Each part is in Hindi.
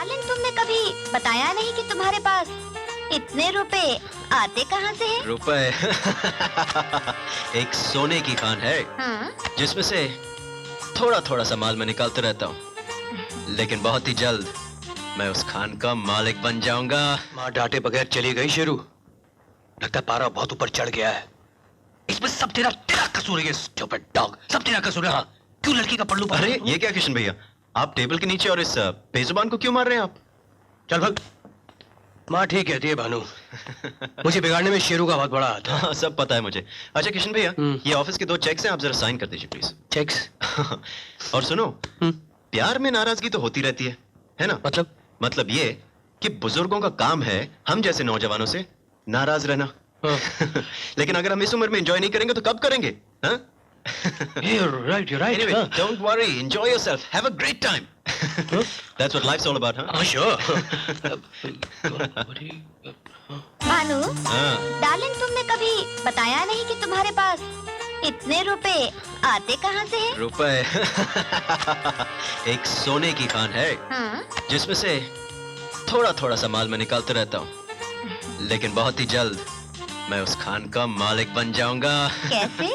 डार्लिंग, तुमने कभी बताया नहीं कि तुम्हारे पास इतने रुपए आते कहाँ से हैं? रुपए एक सोने की खान है, जिसमें से थोड़ा थोड़ा सा माल मैं निकालते रहता हूँ, लेकिन बहुत ही जल्द मैं उस खान का मालिक बन जाऊंगा। माँ डांटे बगैर चली गई शेरू। लगता है पारा बहुत ऊपर चढ़ गया है। इसमें सब तेरा तेरा कसूर है, स्टूपिड डॉग, सब तेरा कसूर है। हाँ, क्यों लड़की का पल्लू? अरे ये क्या किशन भैया, आप टेबल के नीचे और इस बेजुबान को क्यों मार रहे हैं आप? चल भग। माँ ठीक कहती है भानु, मुझे बिगाड़ने में शेरू का बहुत बड़ा हाथ है। हाँ, सब पता है मुझे। अच्छा किशन भैया, ये ऑफिस के 2 चेक्स हैं, आप जरा साइन कर दीजिए प्लीज। चेक्स? और सुनो, प्यार में नाराजगी तो होती रहती है ना? मतलब ये कि बुजुर्गों का काम है हम जैसे नौजवानों से नाराज रहना। लेकिन अगर हम इस उम्र में एंजॉय नहीं करेंगे तो कब करेंगे? हाँ? You're right. Anyway, don't worry, enjoy yourself, have a great time. That's what life's all about, huh? Sure. Bhanu, darling, तुमने कभी बताया नहीं कि तुम्हारे पास इतने रुपए आते कहाँ से हैं? रुपए एक सोने की खान है, जिसमें से थोड़ा थोड़ा सा माल मैं निकालते रहता हूँ, लेकिन बहुत ही जल्द मैं उस खान का मालिक बन जाऊंगा। कैसे?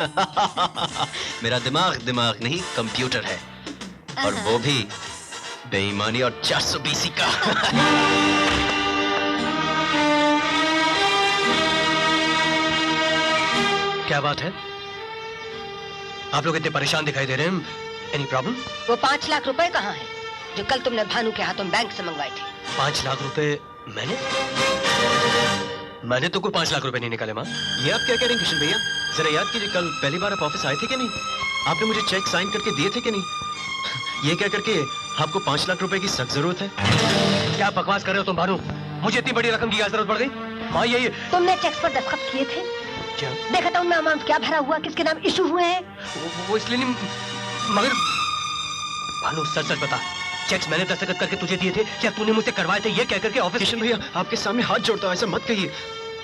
मेरा दिमाग नहीं, कंप्यूटर है, और वो भी बेईमानी और 420 का। क्या बात है? आप लोग इतने परेशान दिखाई दे रहे हैं। Any problem? वो 5 लाख रुपए कहाँ हैं, जो कल तुमने भानु के हाथों बैंक से मंगवाए थे? 5 लाख रुपए मैंने तो कोई 5 लाख रुपए नहीं निकाले माँ। ये आप क्या कह रहे हैं किशन भैया? जरा याद कीजिए, कल पहली बार आप ऑफिस आए थे कि नहीं? आपने मुझे चेक साइन करके दिए थे कि नहीं? ये क्या करके आपको 5 लाख रुपए की सख्त जरूरत है? क्या बकवास कर रहे हो तुम भानु? मुझे इतनी बड़ी रकम की क्या जरूरत पड़ गई? माँ ये तुमने चेक्स पर दस्तखत किए थे? क्या? देखा था उनमें अमाउंट क्या भरा हुआ, किसके नाम इशू हुए हैं? वो इसलिए नहीं, मगर भानु सच बता, चेक्स मैंने दस्तखत करके तुझे दिए थे, क्या तूने मुझसे करवाए थे? ये कह करके ऑफिस। किशन भैया, आपके सामने हाथ जोड़ता हूं, ऐसा मत कहिए।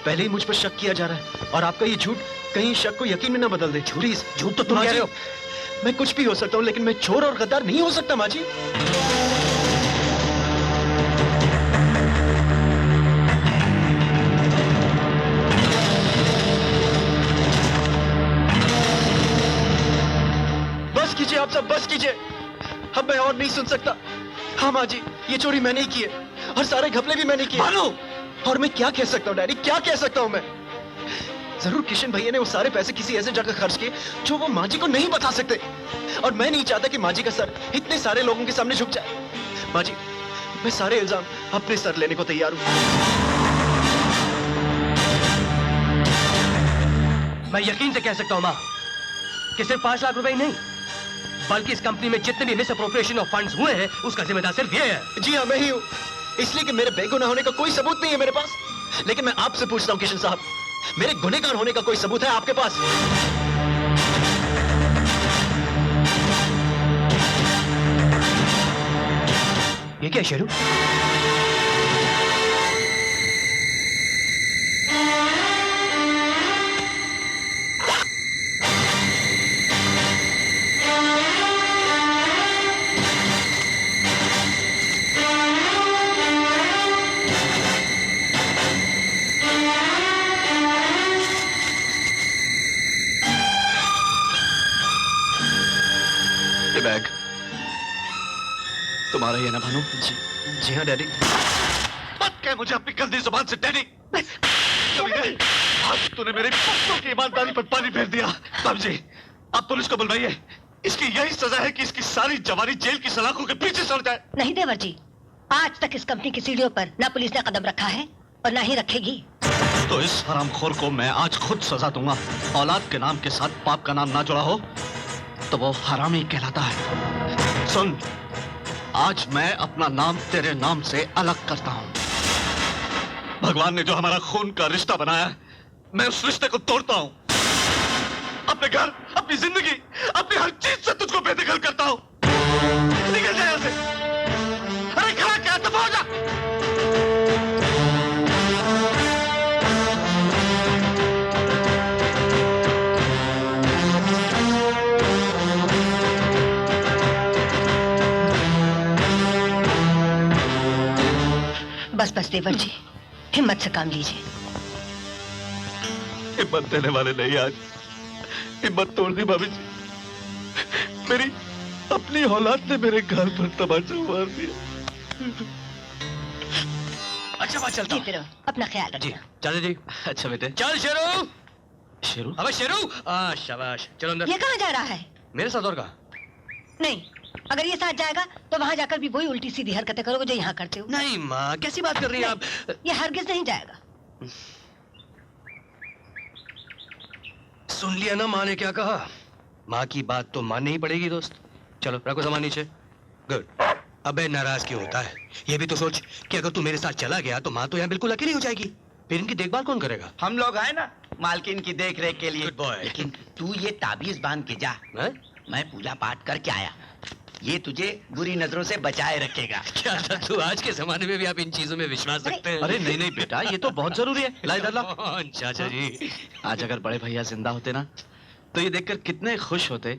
पहले ही मुझ पर शक किया जा रहा है, और आपका ये झूठ कहीं शक को यकीन में ना बदल दे। झूठ तो तुम कह रहे हो। मैं कुछ भी हो सकता हूँ, लेकिन मैं चोर और गद्दार नहीं हो सकता माँ जी। बस कीजिए आप सब, बस कीजिए। अब मैं और नहीं सुन सकता। हाँ माँ जी, ये चोरी मैंने ही की है, और सारे घपले भी मैंने किए। और मैं क्या कह सकता हूँ डैडी, क्या कह सकता हूँ मैं? जरूर किशन भैया ने वो सारे पैसे किसी ऐसे जगह खर्च किए जो वो माँ जी को नहीं बता सकते, और मैं नहीं चाहता कि माँ जी का सर इतने सारे लोगों के सामने झुक जाए। माँ जी, मैं सारे इल्जाम अपने सर लेने को तैयार हूँ। मैं यकीन से कह सकता हूँ माँ कि सिर्फ 5 लाख रुपए ही नहीं, बल्कि इस कंपनी में जितने भी मिसअप्रोप्रिएशन ऑफ फंड्स हुए हैं, उसका जिम्मेदार सिर्फ ये है। जी हाँ, मैं ही हूँ, इसलिए कि मेरे बेगुनाह होने का कोई सबूत नहीं है मेरे पास। लेकिन मैं आपसे पूछता हूँ किशन साहब, मेरे गुनहगार होने का कोई सबूत है आपके पास? ये क्या शेरू? बैग तुम्हारा ही है ना भानु? जी हाँ डैडी। मत कह मुझे अपनी गंदी जुबान से डैडी। आज तूने मेरे बच्चों की ईमानदारी पर पानी फेर दिया। बाबू जी, अब पुलिस को बुलवाइए, इसकी यही सजा है कि इसकी सारी जवानी जेल की सलाखों के पीछे सड़ जाए। नहीं देवर जी, आज तक इस कंपनी की सीढ़ियों पर ना पुलिस ने कदम रखा है और ना ही रखेगी। तो इस हरामखोर को मैं आज खुद सजा दूंगा। औलाद के नाम के साथ बाप का नाम ना जुड़ा हो तो वो हरामी कहलाता है। सुन, आज मैं अपना नाम तेरे नाम से अलग करता हूं। भगवान ने जो हमारा खून का रिश्ता बनाया है, मैं उस रिश्ते को तोड़ता हूं। अपने घर, अपनी जिंदगी, अपनी हर चीज से तुझको बेदखल करता हूं। निकल जा यहां से। अरे खड़ा क्या, दफा हो जा। देवर जी, हिम्मत से काम लीजिए। हिम्मत देने वाले नहीं आज हिम्मत तोड़ दी भाभी जी। मेरी अपनी औलाद ने मेरे गाल पर तमाचा मार दिया। अच्छा बात चलता जीते रहो, अपना ख्याल जी रखना। चाचा जी। अच्छा बेटे। चल शेरू। शेरू? अबे शेरू, शाबाश, चलो अंदर। ये कहाँ जा रहा है? मेरे साथ और कहाँ? नहीं, अगर ये साथ जाएगा तो वहाँ जाकर भी वही उल्टी सीधी हरकतें करोगे जो यहाँ करते हो। नहीं माँ, कैसी बात कर रही हैं आप? ये हरगिज नहीं जाएगा। सुन लिया ना माँ ने क्या कहा? माँ की बात तो माननी ही पड़ेगी दोस्त। चलो रखो सामान नीचे। गुड। अबे नाराज क्यों होता है? ये भी तो सोच कि अगर तू मेरे साथ चला गया तो माँ तो यहाँ बिल्कुल अकेली हो जाएगी। फिर इनकी देखभाल कौन करेगा? हम लोग आए ना मालकिन की देख रेख के लिए। Good boy. लेकिन तू ये ताबीज बांध के जा। हैं? मैं पूजा पाठ करके आया, ये तुझे बुरी नजरों से बचाए रखेगा। क्या था तू? आज के जमाने में भी आप इन चीजों में विश्वास रखते हैं? अरे नहीं नहीं बेटा, ये तो बहुत जरूरी है। ला इधर ला। चाचा जी, आज अगर बड़े भैया जिंदा होते ना तो ये देखकर कितने खुश होते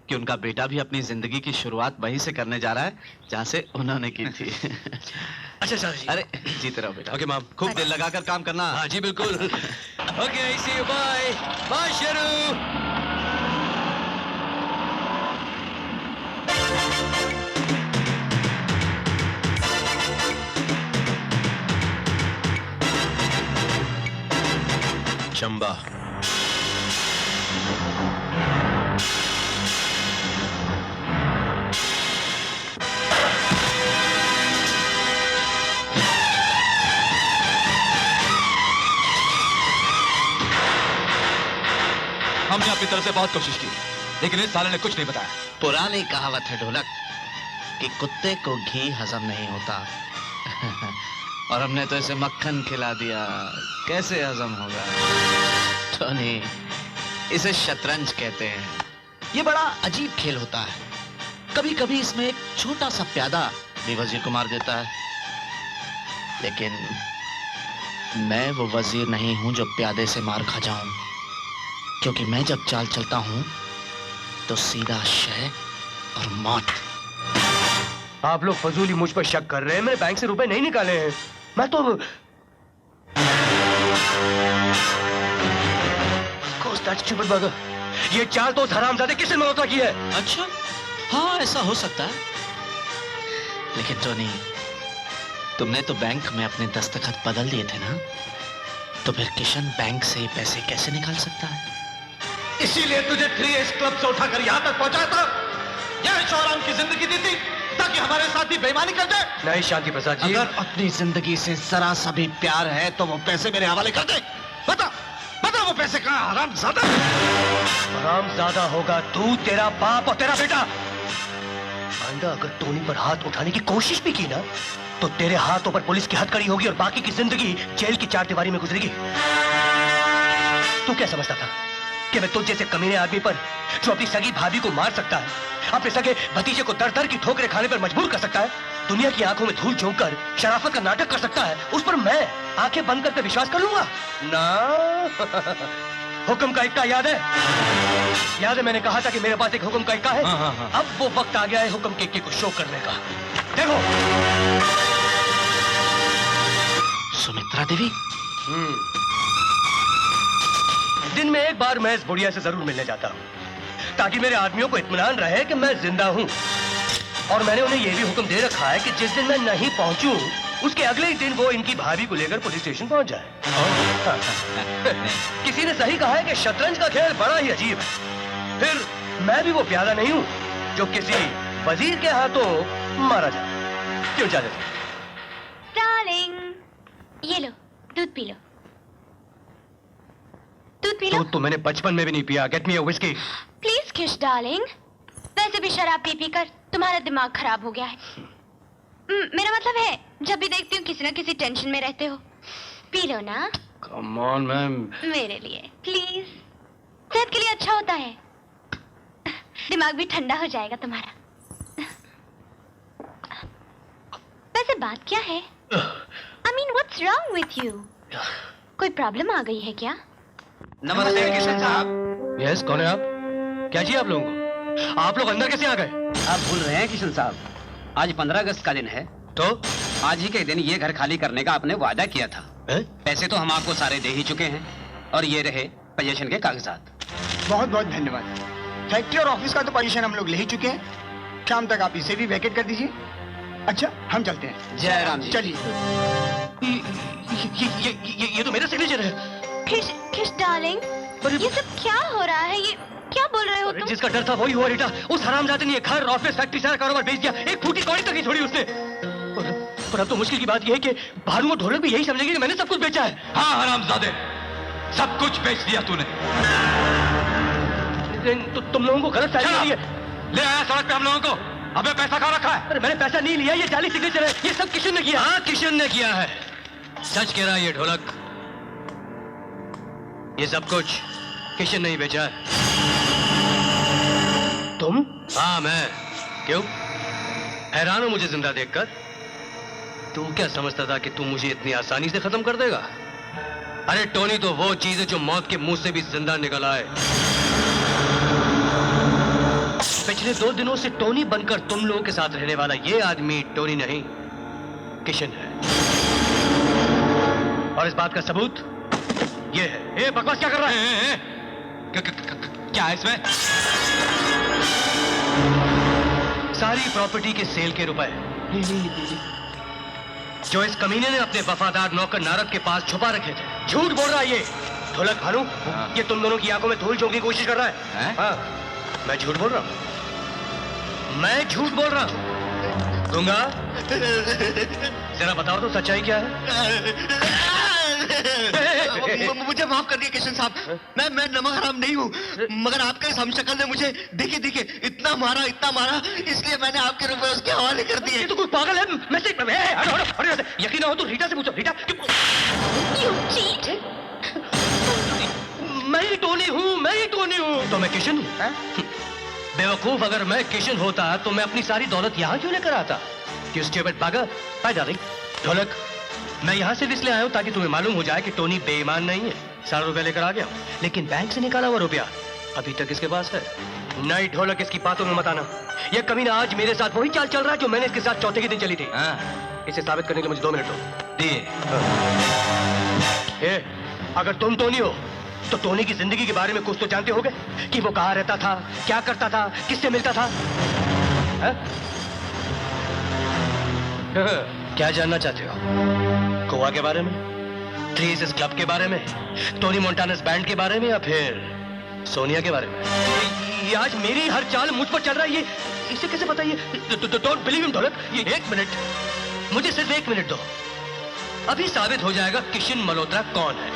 कि उनका बेटा भी अपनी जिंदगी की शुरुआत वहीं से करने जा रहा है जहाँ से उन्होंने की थी। अच्छा चाचा जी। अरे जीते रहो बेटा। Okay ma'am. खूब दिल लगाकर काम करना। हाँ जी बिल्कुल। Okay, see you, bye bye Sheru. Chamba. हमने अपनी तरफ से बहुत कोशिश की, लेकिन इस साले ने कुछ नहीं बताया। पुरानी कहावत है ढोलक कि कुत्ते को घी हजम नहीं होता। और हमने तो इसे मक्खन खिला दिया, कैसे हजम होगा? टोनी, इसे शतरंज कहते हैं। ये बड़ा अजीब खेल होता है। कभी कभी इसमें एक छोटा सा प्यादा भी वजीर को मार देता है, लेकिन मैं वो वजीर नहीं हूं जो प्यादे से मार खा जाऊं, क्योंकि मैं जब चाल चलता हूं तो सीधा शय और मौत। आप लोग फजूली मुझ पर शक कर रहे हैं। मैंने बैंक से रुपए नहीं निकाले हैं। मैं तो ये चाल तो उस हरामजादे किसने मल्होत्रा की है? अच्छा, हाँ ऐसा हो सकता है, लेकिन टोनी, तुमने तो बैंक में अपने दस्तखत बदल दिए थे ना, तो फिर किशन बैंक से पैसे कैसे निकाल सकता है? इसीलिए तुझे 3S क्लब से उठाकर यहाँ तक पहुँचाया था। यह शौराम की जिंदगी दी थी ताकि हमारे साथ भी बेईमानी कर दे। नहीं शांति प्रसाद जी, अगर अपनी जिंदगी से जरा सा भी प्यार है तो वो पैसे मेरे हवाले कर दे। बता बता वो पैसे कहाँ? हरामजादा। हरामजादा होगा तू, तेरा बाप और तेरा बेटा। आइंदा अगर टोनी पर हाथ उठाने की कोशिश भी की ना, तो तेरे हाथों पर पुलिस की हथकड़ी होगी और बाकी की जिंदगी जेल की चारदीवारी में गुजरेगी। तू क्या समझता था कि मैं तुझ जैसे कमीने आदमी पर, जो अपनी सगी भाभी को मार सकता है, अपने सगे भतीजे को दर दर की ठोकरें खाने पर मजबूर कर सकता है, दुनिया की आंखों में धूल झोंक कर शराफत का नाटक कर सकता है, उस पर मैं आंखें बंद करके विश्वास कर लूंगा ना? हुक्म का इक्का याद है? याद है मैंने कहा था कि मेरे पास एक हुक्म का इक्का है? हाँ। अब वो वक्त आ गया है हुक्म के इक्के को शो करने का। देखो। सुमित्रा देवी, दिन में एक बार मैं इस बुढ़िया से जरूर मिलने जाता हूँ, ताकि मेरे आदमियों को इत्मीनान रहे कि मैं जिंदा हूँ। और मैंने उन्हें यह भी हुक्म दे रखा है कि जिस दिन मैं नहीं पहुंचूं, उसके अगले ही दिन वो इनकी भाभी को लेकर पुलिस स्टेशन पहुंच जाए। किसी ने सही कहा है कि शतरंज का खेल बड़ा ही अजीब है। फिर मैं भी वो प्यादा नहीं हूँ जो किसी वजीर के हाथों मारा जाए। क्यों जाने? डार्लिंग, ये लो, दूध पी लो। दूध पी लो। दूध तो मैंने बचपन में भी नहीं पिया। Get me a whisky. Please Kish darling. वैसे भी शराब पी पी कर तुम्हारा दिमाग खराब हो गया है। मेरा मतलब है, जब भी देखती हूँ किसी ना किसी टेंशन में रहते हो। पी लो ना। Come on ma'am. मेरे लिए प्लीज। सेहत के लिए अच्छा होता है, दिमाग भी ठंडा हो जाएगा तुम्हारा। वैसे बात क्या है? I mean, what's wrong with you? कोई प्रॉब्लम आ गई है क्या? नमस्ते किशन साहब। यस, कौन है आप? क्या चाहिए आप लोगों को? आप लोग अंदर कैसे आ गए? आप भूल रहे हैं किशन साहब, आज 15 अगस्त का दिन है। तो आज ही के दिन ये घर खाली करने का आपने वादा किया था। हैं? पैसे तो हम आपको सारे दे ही चुके हैं और ये रहे पोजीशन के कागजात। बहुत बहुत धन्यवाद। फैक्ट्री और ऑफिस का तो पोजीशन हम लोग ले ही चुके हैं। शाम तक आप इसे भी वैकेट कर दीजिए। अच्छा, हम चलते हैं। जय राम जी। चलिए। ये तो मेरा सिग्नेचर है। किश डार्लिंग, ये सब क्या हो रहा है? ये क्या बोल रहे हो तुम? जिसका डर था वही हुआ रीटा। उस हरामजादे ने ये घर, ऑफिस, फैक्ट्री सारा कारोबार बेच दिया। एक फूटी कौड़ी तक नहीं छोड़ी उसने। और अब तो मुश्किल की बात यह है कि भानु और ढोलक भी यही समझेंगे कि मैंने सब कुछ बेचा है। हाँ हरामजादे, सब कुछ बेच दिया तूने। लेकिन तुम लोगों को गलत फहमी है। ले आया सड़क पे हम लोगों को। अबे पैसा कहाँ रखा है? अरे मैंने पैसा नहीं लिया, ये जाली सिग्नेचर है। ये सब किशन ने किया। हाँ किशन ने किया है। सच कह रहा है ये ढोलक। ये सब कुछ किशन ने ही बेचा है। तुम? हाँ मैं। क्यों? हैरान हो मुझे जिंदा देखकर? तू क्या समझता था कि तू मुझे इतनी आसानी से खत्म कर देगा? अरे टोनी तो वो चीज है जो मौत के मुंह से भी जिंदा निकल आए। पिछले 2 दिनों से टोनी बनकर तुम लोगों के साथ रहने वाला ये आदमी टोनी नहीं, किशन है। और इस बात का सबूत ये है। ए, बकवास क्या कर रहा है? क्या है इसमें? सारी प्रॉपर्टी के सेल के रुपए जो इस कमीने ने अपने वफादार नौकर नारद के पास छुपा रखे थे। झूठ बोल रहा है ये ढोलक भानु। ये तुम दोनों की आंखों में धूल झोंकने की कोशिश कर रहा है। हाँ, मैं झूठ बोल रहा हूँ। मैं झूठ बोल रहा हूँ। गंगा, जरा बताओ तो सच्चाई क्या है? मुझे माफ कर दिए किशन साहब। मैं नमक हराम नहीं हूँ, मगर आपके हमशक्ल ने मुझे देखे इतना मारा, इसलिए मैंने आपके रुपए उसके हवाले कर दिए। ये तो कोई पागल है। मैं से यकीन ना हो तो रीटा से पूछो। Rita, You cheat! मैं ही टोनी हूँ। तो मैं किशन हूँ? बेवकूफ, अगर मैं किशन होता तो मैं अपनी सारी दौलत यहाँ क्यों लेकर आता? कि उसके बाद पागल डार्लिंग। ढोलक, मैं यहाँ से इसलिए आया हूँ ताकि तुम्हें मालूम हो जाए कि टोनी बेईमान नहीं है। सारा रुपया लेकर आ गया, लेकिन बैंक से निकाला हुआ रुपया अभी तक इसके पास है। नहीं ढोलक, इसकी बातों में मत आना। यह कमीना आज मेरे साथ वही चाल चल रहा है जो मैंने इसके साथ चौथे के दिन चली थी। इसे साबित करने के लिए मुझे 2 मिनट दो। दिए। अगर तुम टोनी हो तो टोनी की जिंदगी के बारे में कुछ तो जानते होगे कि वो कहाँ रहता था, क्या करता था, किससे मिलता था। क्या जानना चाहते हो? गोवा के बारे में, थ्री एसेस क्लब के बारे में, टोनी मोंटानस बैंड के बारे में, या फिर सोनिया के बारे में? ये आज मेरी हर चाल मुझ पर चल रहा है। ये इसे कैसे पता? ये डोंट बिलीव हिम ढोलक। ये 1 मिनट, मुझे सिर्फ 1 मिनट दो। अभी साबित हो जाएगा किशन मल्होत्रा कौन है।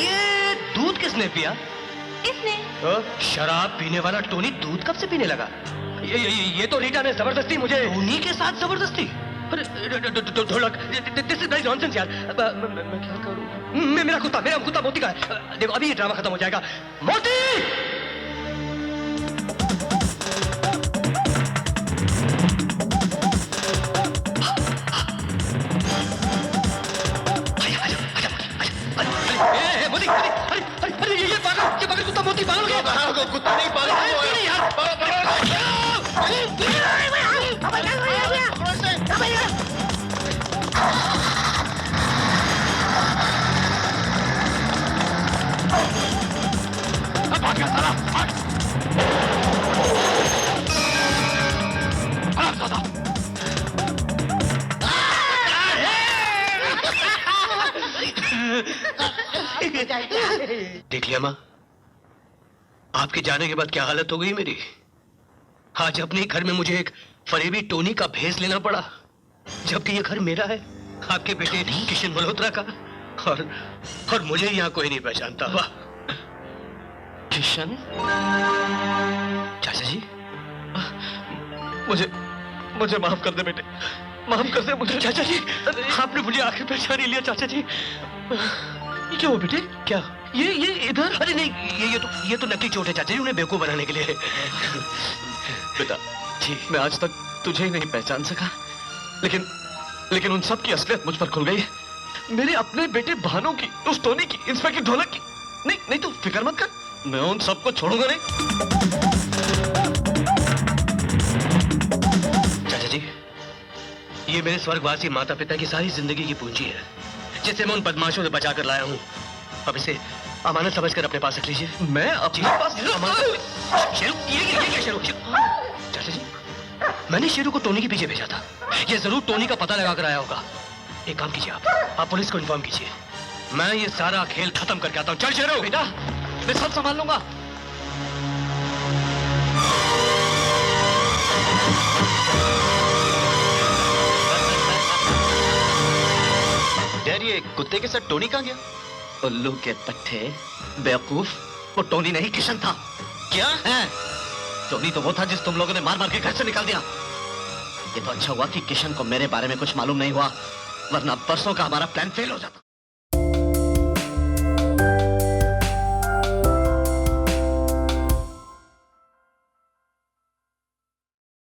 ये दूध किसने पिया? इसने। शराब पीने वाला टोनी दूध कब से पीने लगा? ये तो रीटा ने जबरदस्ती मुझे। टोनी के साथ जबरदस्ती? ढोलक, दिस इज वेरी नॉनसेंस यार। मैं क्या करूं? मेरा कुत्ता मोती का है। देखो अभी ये ड्रामा खत्म हो जाएगा। मोती! मोती, अरे ये पागल कुत्ता मोती पागल हो गया। कुत्ता नहीं, पागल देख लिया माँ, आपके जाने के बाद क्या हालत हो गई मेरी। आज अपने ही घर में मुझे एक फरेबी टोनी का भेस लेना पड़ा, जबकि ये घर मेरा है, आपके बेटे किशन मल्होत्रा का। और मुझे यहाँ कोई नहीं पहचानता। वाह किशन। चाचा जी, मुझे माफ कर दे बेटे, माफ कर दे मुझे। चाचा जी, आपने मुझे आखिर पहचान ही लिया। चाचा जी, ये क्या हुआ बेटे? क्या ये इधर? अरे नहीं, ये तो नकली चोट है चाचा जी, उन्हें बेवकूफ बनाने के लिए। बेटा जी, मैं आज तक तुझे ही नहीं पहचान सका, लेकिन उन सब की असलियत मुझ पर खुल गई। मेरे अपने बेटे भानु की, उस टोनी की, इंस्पेक्टर ढोलक की। नहीं तू फिक्र मत कर, मैं उन सबको छोड़ूंगा नहीं। चाचा जी, ये मेरे स्वर्गवासी माता पिता की सारी जिंदगी की पूंजी है, जिसे मैं उन बदमाशों से बचा कर लाया हूँ। अब इसे अमानत समझकर अपने पास रख लीजिए। मैं अपने पास शेरू, ये क्या शेरू? चाचा जी, मैंने शेरू को टोनी के पीछे भेजा था। ये जरूर टोनी का पता लगा कर आया होगा। एक काम कीजिए, आप पुलिस को इन्फॉर्म कीजिए। मैं ये सारा खेल खत्म करके आता हूँ। चल शेरू। बेटा, मैं सब संभाल लूंगा। डैडी, ये कुत्ते के साथ टोनी कहाँ गया? उल्लू के पट्टे, बेवकूफ, वो टोनी नहीं किशन था। क्या? है? टोनी तो वो था जिस तुम लोगों ने मार मार के घर से निकाल दिया। ये तो अच्छा हुआ कि किशन को मेरे बारे में कुछ मालूम नहीं हुआ, वरना परसों का हमारा प्लान फेल हो जाता।